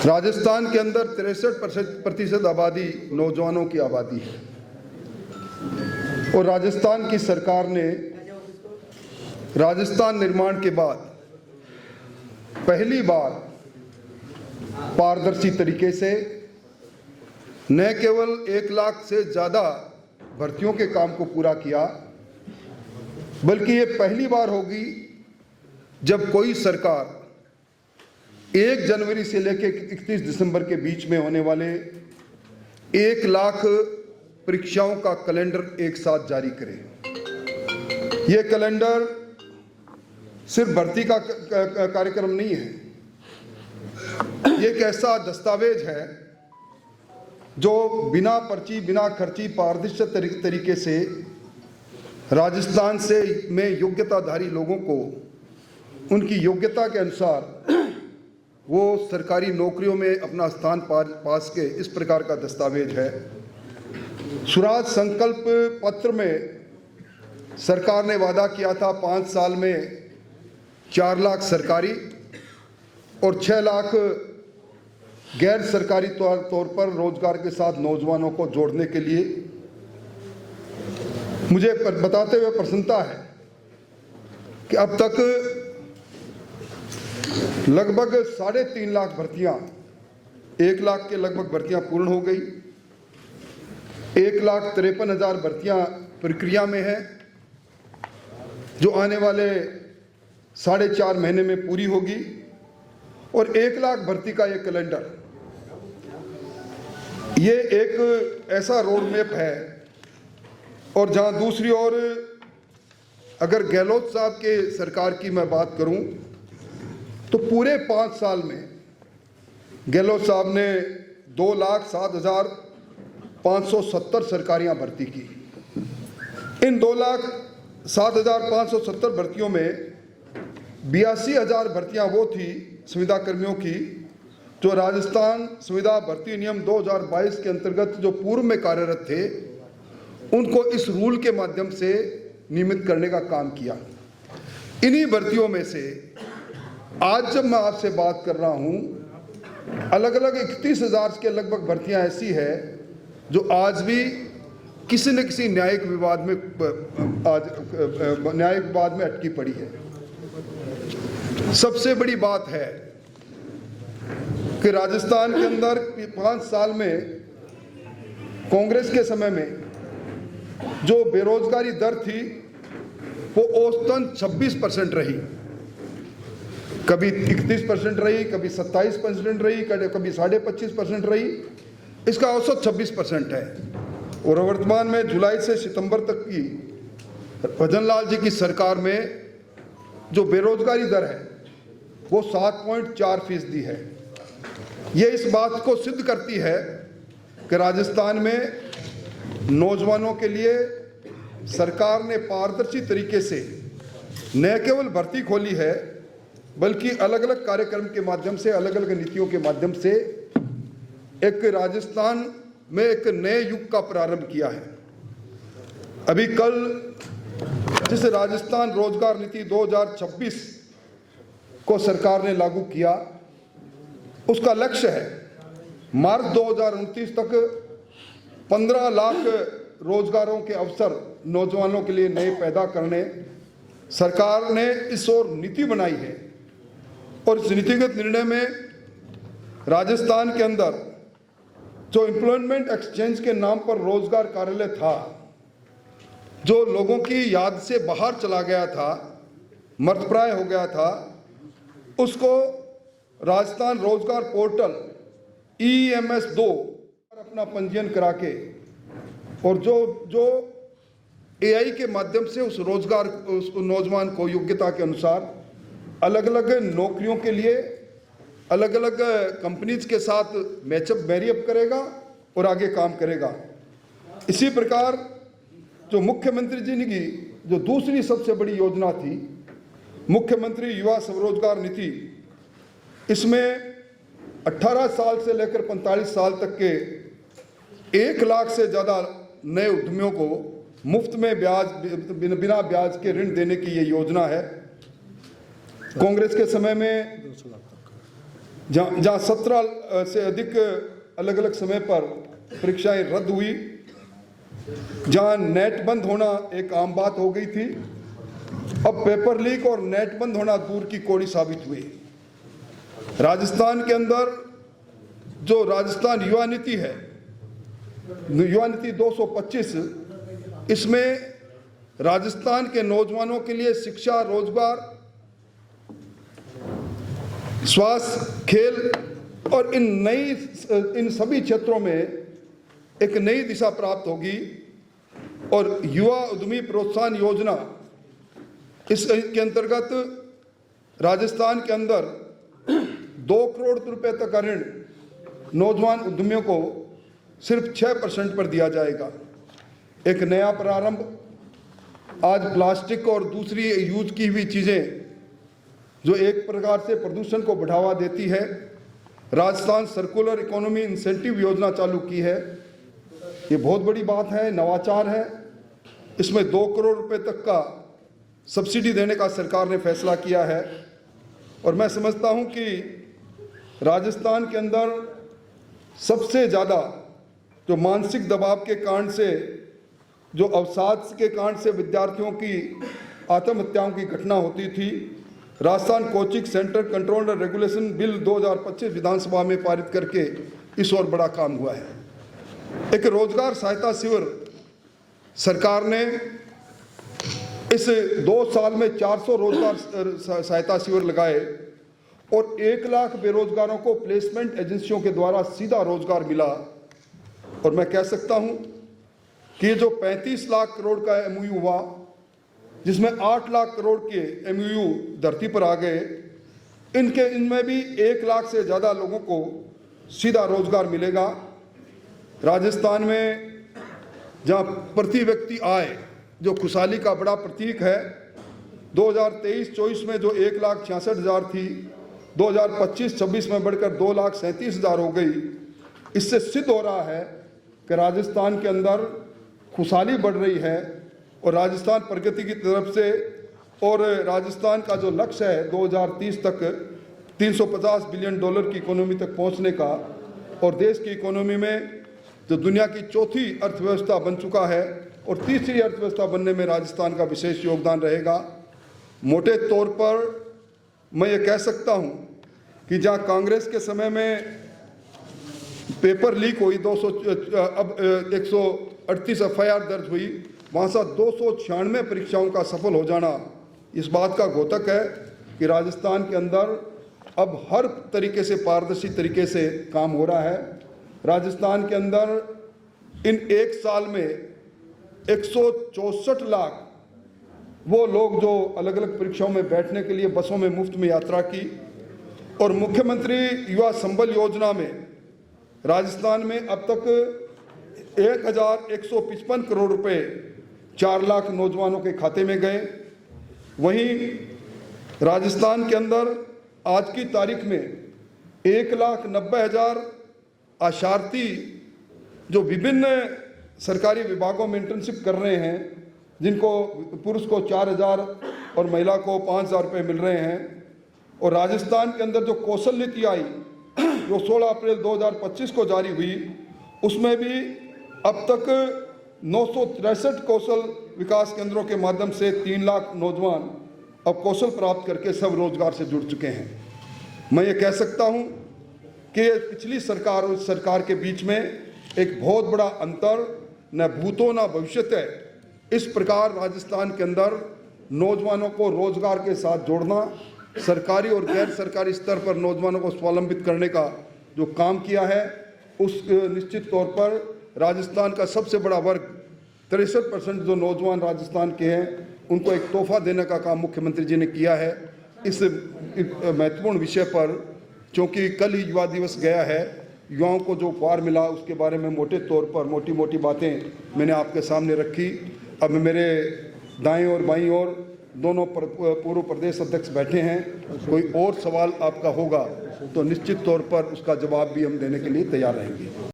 राजस्थान के अंदर 63% आबादी नौजवानों की आबादी है और राजस्थान की सरकार ने राजस्थान निर्माण के बाद पहली बार पारदर्शी तरीके से न केवल 1 लाख से ज़्यादा भर्तियों के काम को पूरा किया, बल्कि ये पहली बार होगी जब कोई सरकार 1 जनवरी से लेकर 31 दिसंबर के बीच में होने वाले 1 लाख परीक्षाओं का कैलेंडर एक साथ जारी करे। ये कैलेंडर सिर्फ भर्ती का कार्यक्रम नहीं है, ये एक ऐसा दस्तावेज है जो बिना पर्ची बिना खर्ची पारदर्शी तरीके से राजस्थान से में योग्यताधारी लोगों को उनकी योग्यता के अनुसार वो सरकारी नौकरियों में अपना स्थान पास के इस प्रकार का दस्तावेज है। स्वराज संकल्प पत्र में सरकार ने वादा किया था 5 साल में 4 लाख सरकारी और 6 लाख गैर सरकारी तौर पर रोजगार के साथ नौजवानों को जोड़ने के लिए। मुझे बताते हुए प्रसन्नता है कि अब तक लगभग 3.5 लाख भर्तियां, 1 लाख के लगभग भर्तियां पूर्ण हो गई। 1,53,000 भर्तियां प्रक्रिया में है जो आने वाले 4.5 महीने में पूरी होगी और 1 लाख भर्ती का ये कैलेंडर, ये एक ऐसा रोड मैप है। और जहां दूसरी ओर अगर गहलोत साहब के सरकार की मैं बात करूं तो पूरे 5 साल में गहलोत साहब ने 2,07,570 सरकारियां भर्ती की। इन 2,07,570 भर्तियों में 82,000 भर्तियां वो थी संविदा कर्मियों की जो राजस्थान संविदा भर्ती नियम 2022 के अंतर्गत जो पूर्व में कार्यरत थे, उनको इस रूल के माध्यम से नियमित करने का काम किया। इन्हीं भर्तियों में से आज जब मैं आपसे बात कर रहा हूं, अलग अलग 31,000 के लगभग भर्तियां ऐसी है जो आज भी किसी न किसी न्यायिक विवाद में अटकी पड़ी है। सबसे बड़ी बात है कि राजस्थान के अंदर 5 साल में कांग्रेस के समय में जो बेरोजगारी दर थी वो औसतन 26% रही, कभी 31% रही, कभी 27% रही, कभी 25.5% रही। इसका औसत 26% है और वर्तमान में जुलाई से सितंबर तक की भजनलाल जी की सरकार में जो बेरोजगारी दर है वो 7.4% है। ये इस बात को सिद्ध करती है कि राजस्थान में नौजवानों के लिए सरकार ने पारदर्शी तरीके से न केवल भर्ती खोली है, बल्कि अलग अलग कार्यक्रम के माध्यम से, अलग अलग नीतियों के माध्यम से एक राजस्थान में एक नए युग का प्रारंभ किया है। अभी कल जिस राजस्थान रोजगार नीति 2026 को सरकार ने लागू किया, उसका लक्ष्य है मार्च 2029 तक 15 लाख रोजगारों के अवसर नौजवानों के लिए नए पैदा करने। सरकार ने इस ओर नीति बनाई है और इस नीतिगत निर्णय में राजस्थान के अंदर जो एम्प्लॉयमेंट एक्सचेंज के नाम पर रोजगार कार्यालय था, जो लोगों की याद से बाहर चला गया था, मर्तप्राय हो गया था, उसको राजस्थान रोजगार पोर्टल EMS 2 अपना पंजीयन करा के और जो AI के माध्यम से उस नौजवान को योग्यता के अनुसार अलग अलग नौकरियों के लिए अलग अलग कंपनीज के साथ मैरियप करेगा और आगे काम करेगा। इसी प्रकार जो मुख्यमंत्री जी ने की जो दूसरी सबसे बड़ी योजना थी, मुख्यमंत्री युवा स्वरोजगार नीति, इसमें 18 साल से लेकर 45 साल तक के 1 लाख से ज़्यादा नए उद्यमियों को मुफ्त में बिना ब्याज के ऋण देने की ये योजना है। कांग्रेस के समय में जहाँ 17 से अधिक अलग अलग समय पर परीक्षाएं रद्द हुई, जहाँ नेट बंद होना एक आम बात हो गई थी, अब पेपर लीक और नेट बंद होना दूर की कौड़ी साबित हुई। राजस्थान के अंदर जो राजस्थान युवा नीति है, युवा नीति 225, इसमें राजस्थान के नौजवानों के लिए शिक्षा, रोजगार, स्वास्थ्य, खेल और इन सभी क्षेत्रों में एक नई दिशा प्राप्त होगी। और युवा उद्यमी प्रोत्साहन योजना, इसके अंतर्गत राजस्थान के अंदर 2 करोड़ रुपए तक का ऋण नौजवान उद्यमियों को सिर्फ 6% पर दिया जाएगा। एक नया प्रारंभ। आज प्लास्टिक और दूसरी यूज की हुई चीज़ें जो एक प्रकार से प्रदूषण को बढ़ावा देती है, राजस्थान सर्कुलर इकोनॉमी इंसेंटिव योजना चालू की है। ये बहुत बड़ी बात है, नवाचार है। इसमें 2 करोड़ रुपए तक का सब्सिडी देने का सरकार ने फैसला किया है। और मैं समझता हूं कि राजस्थान के अंदर सबसे ज़्यादा जो मानसिक दबाव के कारण से, जो अवसाद के कारण से विद्यार्थियों की आत्महत्याओं की घटना होती थी, Rajasthan coaching centre control and regulation bill 2025 विधानसभा में पारित करके इस और बड़ा काम हुआ है। एक रोजगार सहायता शिविर सरकार ने इस 2 साल में 400 रोजगार सहायता शिविर लगाए और 1 लाख बेरोजगारों को प्लेसमेंट एजेंसियों के द्वारा सीधा रोजगार मिला। और मैं कह सकता हूं कि ये जो 35 लाख करोड़ का एमओयू हुआ, जिसमें 8 लाख करोड़ के एमओयू धरती पर आ गए, इनमें भी 1 लाख से ज़्यादा लोगों को सीधा रोजगार मिलेगा। राजस्थान में जहाँ प्रति व्यक्ति आय जो खुशहाली का बड़ा प्रतीक है, 2023-24 में जो 1,66,000 थी, 2025-26 में बढ़कर 2,37,000 हो गई। इससे सिद्ध हो रहा है कि राजस्थान के अंदर खुशहाली बढ़ रही है और राजस्थान प्रगति की तरफ से। और राजस्थान का जो लक्ष्य है 2030 तक $350 बिलियन की इकोनॉमी तक पहुंचने का, और देश की इकोनॉमी में जो दुनिया की चौथी अर्थव्यवस्था बन चुका है और तीसरी अर्थव्यवस्था बनने में राजस्थान का विशेष योगदान रहेगा। मोटे तौर पर मैं ये कह सकता हूँ कि जहाँ कांग्रेस के समय में पेपर लीक हुई, 138 FIR दर्ज हुई, वहाँ से 296 परीक्षाओं का सफल हो जाना इस बात का द्योतक है कि राजस्थान के अंदर अब हर तरीके से पारदर्शी तरीके से काम हो रहा है। राजस्थान के अंदर इन 1 साल में 164 लाख वो लोग जो अलग अलग परीक्षाओं में बैठने के लिए बसों में मुफ्त में यात्रा की। और मुख्यमंत्री युवा संबल योजना में राजस्थान में अब तक 1,155 करोड़ रुपए 4 लाख नौजवानों के खाते में गए। वहीं राजस्थान के अंदर आज की तारीख में 1,90,000 आशार्थी जो विभिन्न सरकारी विभागों में इंटर्नशिप कर रहे हैं, जिनको पुरुष को 4,000 और महिला को 5,000 रुपये मिल रहे हैं। और राजस्थान के अंदर जो कौशल नीति आई जो 16 अप्रैल 2025 को जारी हुई, उसमें भी अब तक 963 कौशल विकास केंद्रों के माध्यम से 3 लाख नौजवान अब कौशल प्राप्त करके सब रोजगार से जुड़ चुके हैं। मैं ये कह सकता हूँ कि पिछली सरकार और सरकार के बीच में एक बहुत बड़ा अंतर, न भूतो न भविष्यत है। इस प्रकार राजस्थान के अंदर नौजवानों को रोजगार के साथ जोड़ना, सरकारी और गैर सरकारी स्तर पर नौजवानों को स्वावलंबित करने का जो काम किया है, उस निश्चित तौर पर राजस्थान का सबसे बड़ा वर्ग 63% जो नौजवान राजस्थान के हैं, उनको एक तोहफा देने का काम मुख्यमंत्री जी ने किया है। इस महत्वपूर्ण विषय पर, क्योंकि कल ही युवा दिवस गया है, युवाओं को जो उपहार मिला उसके बारे में मोटे तौर पर मोटी मोटी बातें मैंने आपके सामने रखी। अब मेरे दाएं और बाईं ओर दोनों पूर्व प्रदेश अध्यक्ष बैठे हैं। कोई और सवाल आपका होगा तो निश्चित तौर पर उसका जवाब भी हम देने के लिए तैयार रहेंगे।